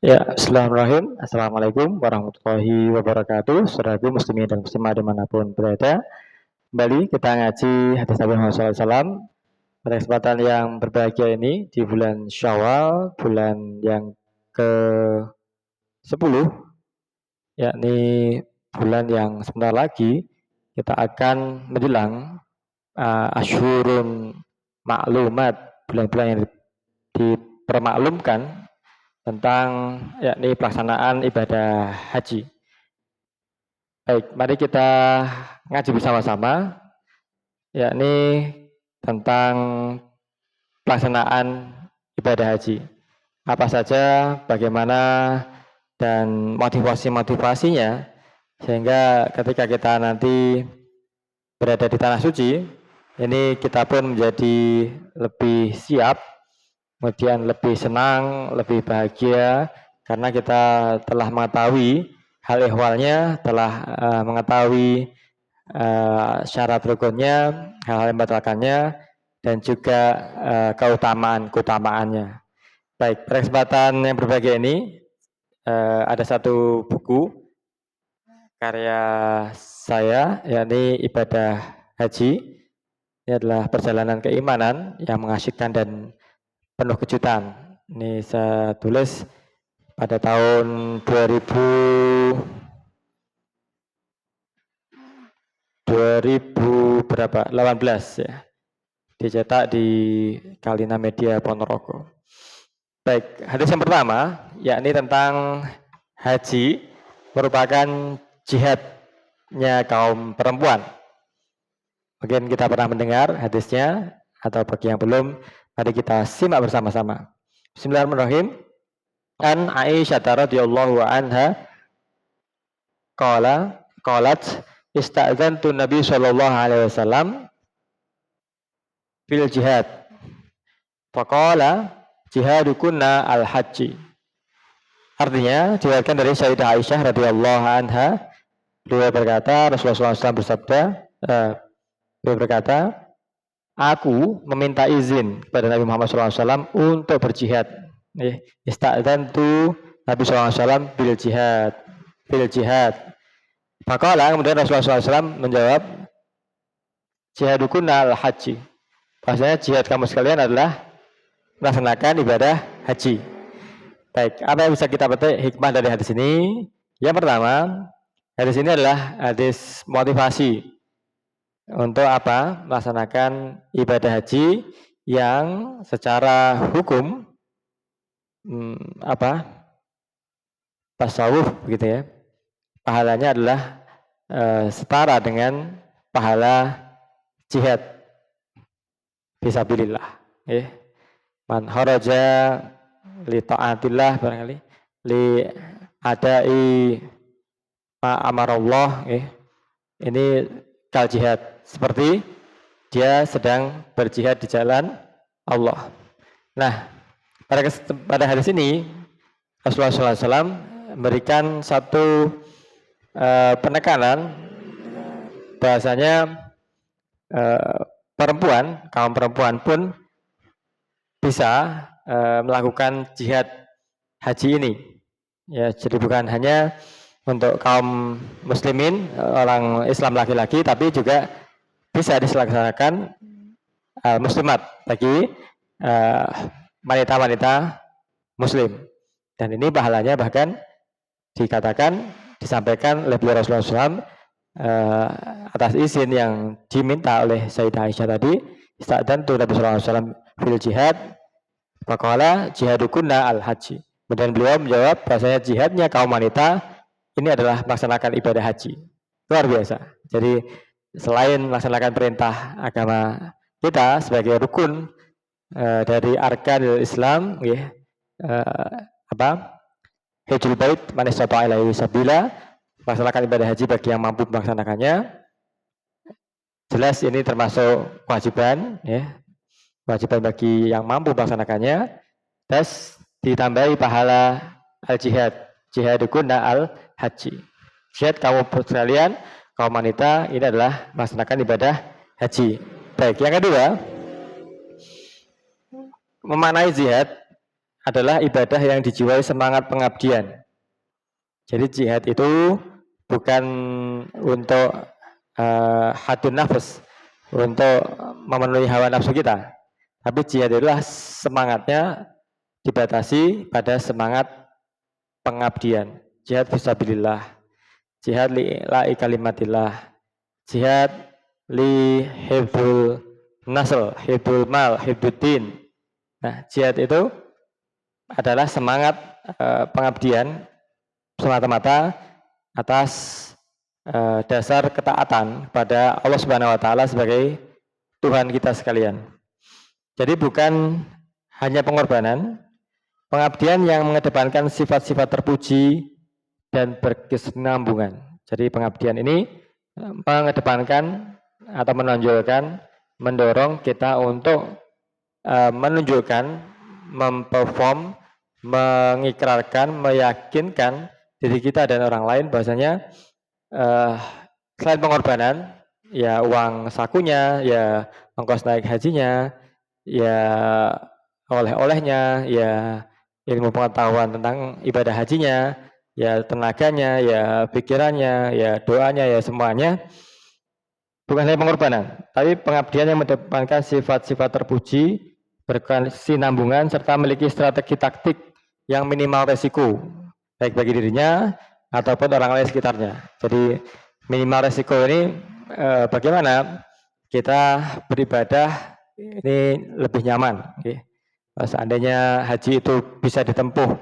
Ya, Bismillahirrahmanirrahim. Assalamualaikum warahmatullahi wabarakatuh. Saudaraku muslimin dan muslimah dimanapun berada. Kembali kita ngaji hadis Nabi Muhammad SAW pada kesempatan yang berbahagia ini di bulan Syawal, bulan yang ke-10, yakni bulan yang sebentar lagi kita akan menjelang Asyhurun Ma'lumat, bulan-bulan yang dipermaklumkan tentang yakni pelaksanaan ibadah haji. Baik, mari kita ngaji bersama-sama yakni tentang pelaksanaan ibadah haji. Apa saja, bagaimana, dan motivasi-motivasinya sehingga ketika kita nanti berada di tanah suci, ini kita pun menjadi lebih siap, kemudian lebih senang, lebih bahagia karena kita telah mengetahui hal ehwalnya, telah mengetahui syarat rukunnya, hal-hal yang membatalkannya, dan juga keutamaannya. Baik, pada kesempatan yang berbahagia ini ada satu buku karya saya, yakni Ibadah Haji. Ini adalah perjalanan keimanan yang mengasyikkan dan penuh kejutan. Ini saya tulis pada tahun 2000 berapa? 18 ya. Dicetak di Kalina Media Ponorogo. Baik, hadis yang pertama yakni tentang haji merupakan jihadnya kaum perempuan. Mungkin kita pernah mendengar hadisnya atau bagi yang belum, mari kita simak bersama-sama. Bismillahirrahmanirrahim. An Aisyah radhiyallahu anha qalat ista'dzantu Nabi sallallahu alaihi wasallam fil jihad. Faqala jihadukunna al-haji. Artinya diriwayatkan dari Sayyidah Aisyah radhiyallahu anha, beliau berkata, Rasulullah SAW bersabda, beliau berkata, aku meminta izin kepada Nabi Muhammad SAW untuk berjihad. Ista'dzantu Nabi SAW bil jihad. Faqala, kemudian Rasulullah SAW menjawab, jihadukunna al-haji. Maksudnya jihad kamu sekalian adalah melaksanakan ibadah haji. Baik, apa yang bisa kita petik hikmah dari hadis ini? Yang pertama, hadis ini adalah hadis motivasi untuk apa? Melaksanakan ibadah haji yang secara hukum tasawuf begitu ya. Pahalanya adalah setara dengan pahala jihad fisabilillah. Man kharaja li ta'atillah, barangkali li adai ma amarallah, ini kal jihad, seperti dia sedang berjihad di jalan Allah. Nah, pada hadis ini Rasulullah SAW memberikan satu penekanan bahasanya kaum perempuan pun bisa melakukan jihad haji ini. Ya, jadi bukan hanya untuk kaum muslimin, orang Islam laki-laki, tapi juga bisa dilaksanakan muslimat bagi wanita-wanita muslim. Dan ini pahalanya bahkan disampaikan oleh beliau Rasulullah SAW atas izin yang diminta oleh Sayyidah Aisyah tadi, ista'dzantu Nabi sallallahu alaihi wasallam fil jihad, faqala jihadukunna al-haji. Kemudian beliau menjawab bahasanya jihadnya kaum wanita ini adalah melaksanakan ibadah haji. Luar biasa. Jadi selain melaksanakan perintah agama kita sebagai rukun dari arkanul Islam, hajjul bait man istata'a ilaihi sabila, melaksanakan ibadah haji bagi yang mampu melaksanakannya. Jelas ini termasuk kewajiban, ya. Kewajiban bagi yang mampu melaksanakannya. Terus ditambahi pahala al-jihad. Jihadukunna al-haji. Jihad kamu sekalian, kaum wanita, ini adalah melaksanakan ibadah haji. Baik, yang kedua, memaknai jihad adalah ibadah yang dijiwai semangat pengabdian. Jadi jihad itu bukan untuk hadun nafas, untuk memenuhi hawa nafsu kita. Tapi jihad itulah semangatnya dibatasi pada semangat pengabdian. Jihad fisabilillah, jihad lillahi kalimatillah, jihad li hifdzul nasl, hifdzul mal, hifdzuddin. Nah, jihad itu adalah semangat pengabdian semata-mata atas dasar ketaatan pada Allah Subhanahu wa taala sebagai Tuhan kita sekalian. Jadi bukan hanya pengorbanan, pengabdian yang mengedepankan sifat-sifat terpuji dan berkesinambungan. Jadi pengabdian ini mengedepankan atau menonjolkan, mendorong kita untuk menunjukkan, memperform, mengikrarkan, meyakinkan diri kita dan orang lain bahwasanya selain pengorbanan, ya uang sakunya, ya ongkos naik hajinya, ya oleh-olehnya, ya ilmu pengetahuan tentang ibadah hajinya, ya tenaganya, ya pikirannya, ya doanya, ya semuanya bukan hanya pengorbanan, tapi pengabdian yang mendepankan sifat-sifat terpuji, berkesinambungan, serta memiliki strategi taktik yang minimal resiko, baik bagi dirinya ataupun orang lain sekitarnya. Jadi minimal resiko ini bagaimana kita beribadah ini lebih nyaman. Okay. Seandainya haji itu bisa ditempuh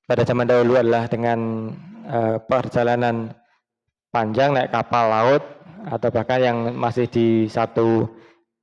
pada zaman dahulu adalah dengan perjalanan panjang naik kapal laut, atau bahkan yang masih di satu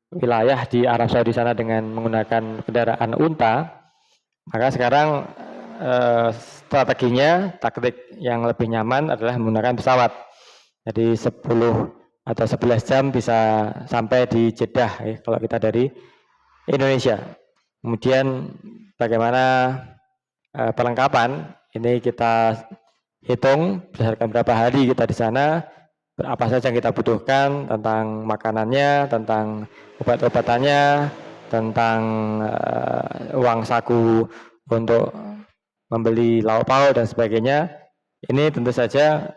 wilayah di Arab Saudi sana dengan menggunakan kendaraan unta, maka sekarang strateginya, taktik yang lebih nyaman adalah menggunakan pesawat. Jadi 10 atau 11 jam bisa sampai di Jeddah ya, kalau kita dari Indonesia. Kemudian bagaimana perlengkapan, ini kita hitung berdasarkan berapa hari kita di sana, apa saja yang kita butuhkan tentang makanannya, tentang obat-obatannya, tentang uang saku untuk membeli lauk pauk dan sebagainya. Ini tentu saja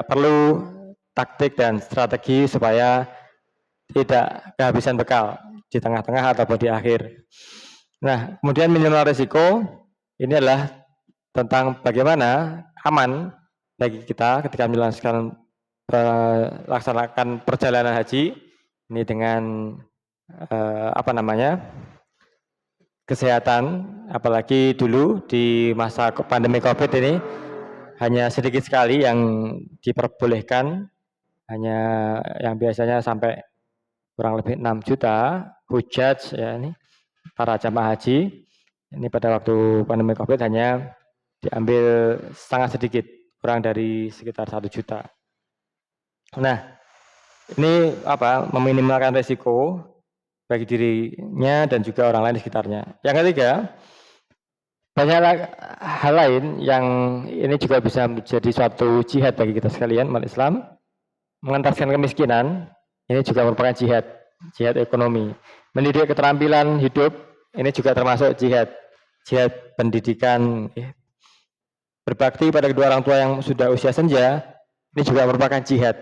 perlu taktik dan strategi supaya tidak kehabisan bekal di tengah-tengah ataupun di akhir. Nah, kemudian minimal risiko ini adalah tentang bagaimana aman bagi kita ketika melaksanakan perjalanan haji ini dengan kesehatan, apalagi dulu di masa pandemi COVID ini hanya sedikit sekali yang diperbolehkan, hanya yang biasanya sampai kurang lebih 6 juta hujjaj ya, ini para jamaah haji ini pada waktu pandemi COVID hanya diambil sangat sedikit, kurang dari sekitar 1 juta. Nah, ini meminimalkan resiko bagi dirinya dan juga orang lain di sekitarnya. Yang ketiga, banyak hal lain yang ini juga bisa menjadi suatu jihad bagi kita sekalian, umat Islam. Mengentaskan kemiskinan, ini juga merupakan jihad ekonomi. Mendidik keterampilan hidup, ini juga termasuk jihad pendidikan. Berbakti pada kedua orang tua yang sudah usia senja, ini juga merupakan jihad.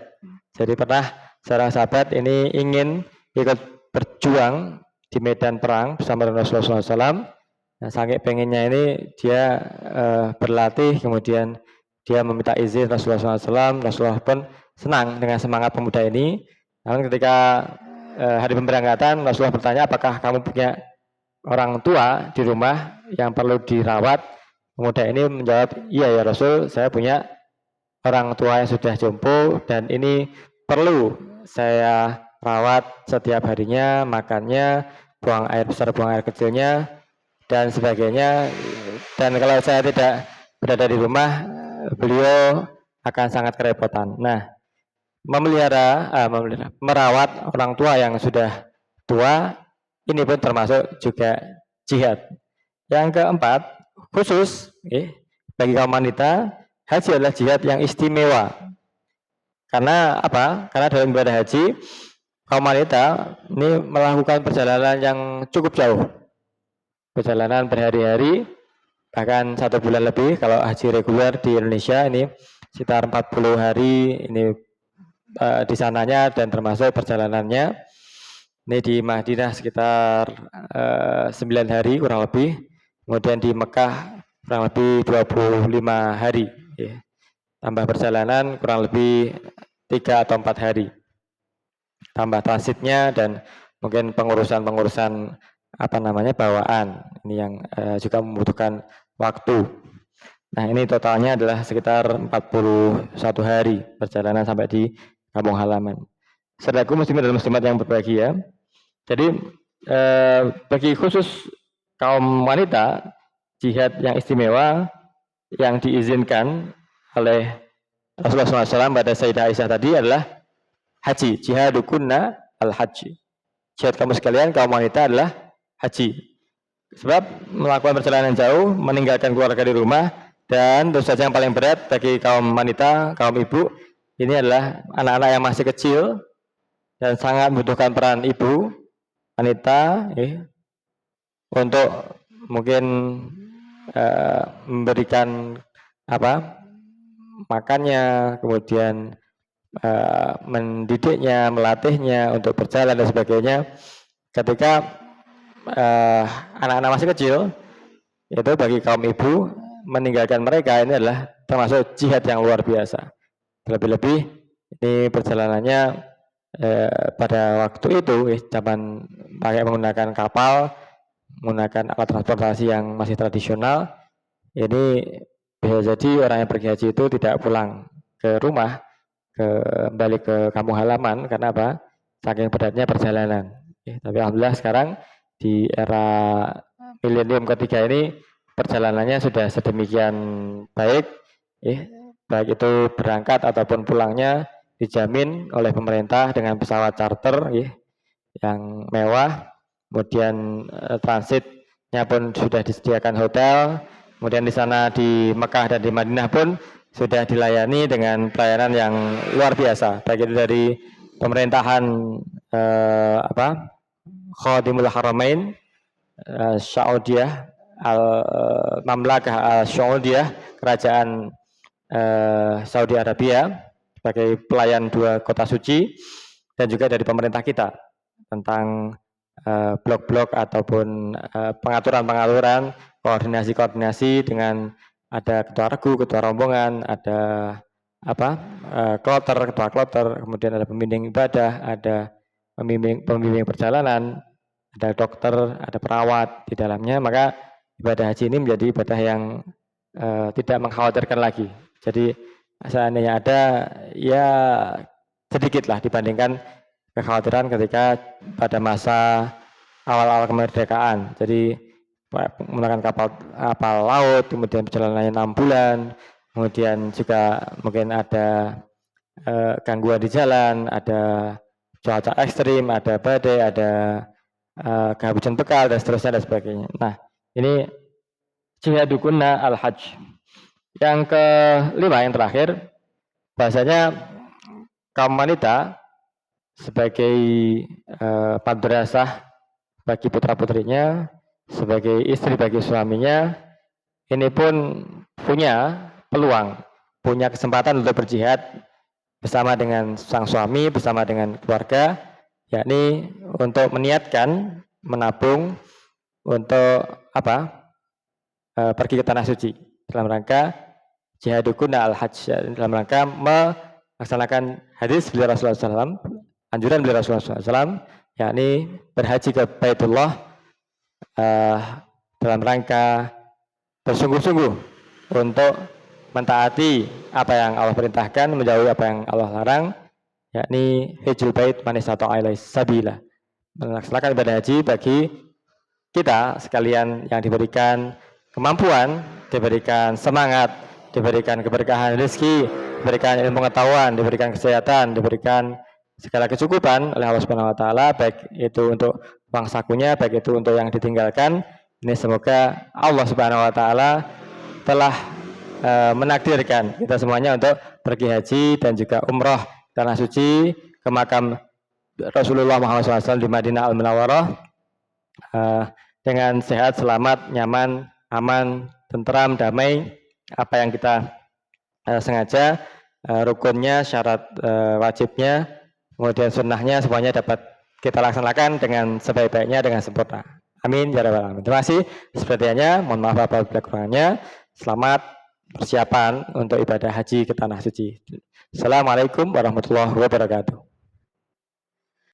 Jadi pernah seorang sahabat ini ingin ikut berjuang di medan perang bersama Rasulullah SAW. Nah, saking pengennya ini dia berlatih, kemudian dia meminta izin Rasulullah SAW. Rasulullah pun senang dengan semangat pemuda ini. Namun ketika hari pemberangkatan, Rasulullah bertanya, apakah kamu punya orang tua di rumah yang perlu dirawat? Pemuda ini menjawab, iya ya Rasul, saya punya orang tua yang sudah jompo dan ini perlu saya rawat setiap harinya, makannya, buang air besar, buang air kecilnya, dan sebagainya. Dan kalau saya tidak berada di rumah, beliau akan sangat kerepotan. Nah, merawat orang tua yang sudah tua, ini pun termasuk juga jihad. Yang keempat, khusus bagi kaum wanita, haji adalah jihad yang istimewa. Karena apa? Karena dalam ibadah haji, kaum wanita ini melakukan perjalanan yang cukup jauh. Perjalanan berhari-hari bahkan 1 bulan lebih. Kalau haji reguler di Indonesia ini sekitar 40 hari ini di sananya dan termasuk perjalanannya. Ini di Madinah sekitar 9 hari kurang lebih. Kemudian di Mekah kurang lebih 25 hari. Ya. Tambah perjalanan kurang lebih 3 atau 4 hari. Tambah transitnya dan mungkin pengurusan bawaan. Ini yang juga membutuhkan waktu. Nah, ini totalnya adalah sekitar 41 hari perjalanan sampai di kampung halaman. Saudaraku muslimin dan muslimat yang berbahagia. Jadi bagi khusus kaum wanita, jihad yang istimewa yang diizinkan oleh Rasulullah SAW pada Sayyidah Aisyah tadi adalah haji. Jihadukunna al-haji. Jihad kamu sekalian, kaum wanita adalah haji. Sebab melakukan perjalanan jauh, meninggalkan keluarga di rumah, dan tentu saja yang paling berat bagi kaum wanita, kaum ibu, ini adalah anak-anak yang masih kecil dan sangat membutuhkan peran ibu, wanita, untuk mungkin memberikan makannya, kemudian mendidiknya, melatihnya untuk berjalan dan sebagainya. Ketika anak-anak masih kecil, itu bagi kaum ibu meninggalkan mereka ini adalah termasuk jihad yang luar biasa. Lebih-lebih ini perjalanannya pada waktu itu zaman pakai menggunakan kapal, menggunakan alat transportasi yang masih tradisional. Ini bisa jadi orang yang pergi haji itu tidak pulang ke rumah, kembali ke kampung halaman karena apa? Saking beratnya perjalanan. Tapi alhamdulillah sekarang di era milenium ketiga ini perjalanannya sudah sedemikian baik, baik itu berangkat ataupun pulangnya dijamin oleh pemerintah dengan pesawat charter yang mewah, kemudian transitnya pun sudah disediakan hotel, kemudian di sana di Mekah dan di Madinah pun sudah dilayani dengan pelayanan yang luar biasa, baik itu dari pemerintahan Khadimul Haramain Saudiyah Mamlakah Saudiyah, kerajaan Saudi Arabia sebagai pelayan 2 kota suci, dan juga dari pemerintah kita tentang blok-blok ataupun pengaturan-pengaturan, koordinasi-koordinasi dengan ada ketua regu, ketua rombongan, ada kloter, ketua kloter, kemudian ada pembimbing ibadah, ada pembimbing perjalanan, ada dokter, ada perawat di dalamnya. Maka ibadah haji ini menjadi ibadah yang tidak mengkhawatirkan lagi. Jadi seandainya ada ya sedikit lah dibandingkan kekhawatiran ketika pada masa awal-awal kemerdekaan. Jadi menggunakan kapal laut, kemudian perjalanannya 6 bulan, kemudian juga mungkin ada gangguan di jalan, ada cuaca ekstrim, ada badai, ada kehabisan bekal dan seterusnya dan sebagainya. Nah, ini jihadukunna al-hajj. Yang kelima, yang terakhir, bahasanya kaum wanita sebagai madrasah bagi putra-putrinya, sebagai istri bagi suaminya, ini pun punya peluang, punya kesempatan untuk berjihad bersama dengan sang suami, bersama dengan keluarga, yakni untuk meniatkan, menabung untuk pergi ke tanah suci dalam rangka jihadukunna al-hajj, dalam rangka melaksanakan hadis beliau Rasulullah SAW, anjuran beliau Rasulullah SAW, yakni berhaji ke Baitullah dalam rangka bersungguh-sungguh untuk mentaati apa yang Allah perintahkan, menjauhi apa yang Allah larang, yakni hijrul bait man istata'a ilaihi sabila, melaksanakan ibadah haji bagi kita sekalian yang diberikan kemampuan, diberikan semangat, diberikan keberkahan rezeki, diberikan ilmu pengetahuan, diberikan kesehatan, diberikan segala kecukupan oleh Allah Subhanahu wa taala, baik itu untuk uang sakunya, baik itu untuk yang ditinggalkan. Ini semoga Allah Subhanahu wa taala telah menakdirkan kita semuanya untuk pergi haji dan juga umrah tanah suci ke makam Rasulullah Muhammad SAW di Madinah Al-Munawwarah dengan sehat, selamat, nyaman, aman, tentram, damai, apa yang kita sengaja, rukunnya, syarat wajibnya, kemudian sunnahnya semuanya dapat kita laksanakan dengan sebaik-baiknya, dengan sempurna. Amin ya rabbal alamin. Terima kasih. Sepertinya, mohon maaf apabila kurangnya. Selamat persiapan untuk ibadah haji ke tanah suci. Assalamualaikum warahmatullahi wabarakatuh.